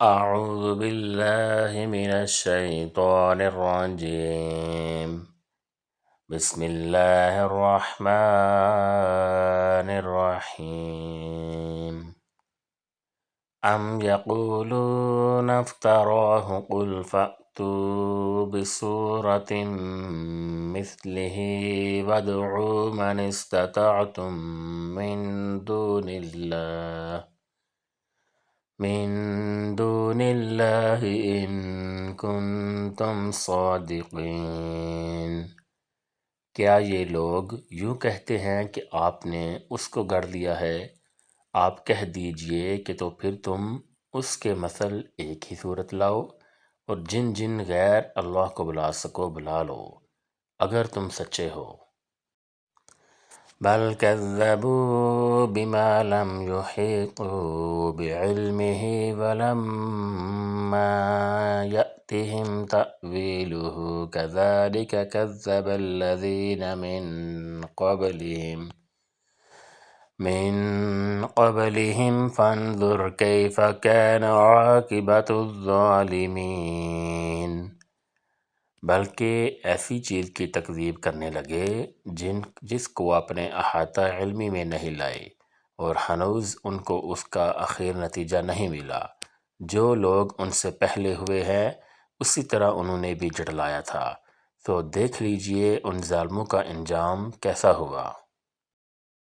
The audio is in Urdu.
أعوذ بالله من الشيطان الرجيم. بسم الله الرحمن الرحيم. أم يقولون افتراه قل فأتوا بسورة مثله وادعوا من استطعتم من دون الله إن كنتم صادقین۔ کیا یہ لوگ یوں کہتے ہیں کہ آپ نے اس کو گڑھ لیا ہے؟ آپ کہہ دیجئے کہ تو پھر تم اس کے مثل ایک ہی صورت لاؤ، اور جن جن غیر اللہ کو بلا سکو بلا لو اگر تم سچے ہو۔ بل كذبوا بما لم يحيطوا بعلمه ولما يأتهم تأويله كذلك كذب الذين من قبلهم فانظر كيف كان عاقبة الظالمين۔ بلکہ ایسی چیز کی تکذیب کرنے لگے جس کو اپنے احاطہ علمی میں نہیں لائے، اور ہنوز ان کو اس کا اخیر نتیجہ نہیں ملا۔ جو لوگ ان سے پہلے ہوئے ہیں اسی طرح انہوں نے بھی جھٹلایا تھا، تو دیکھ لیجئے ان ظالموں کا انجام کیسا ہوا۔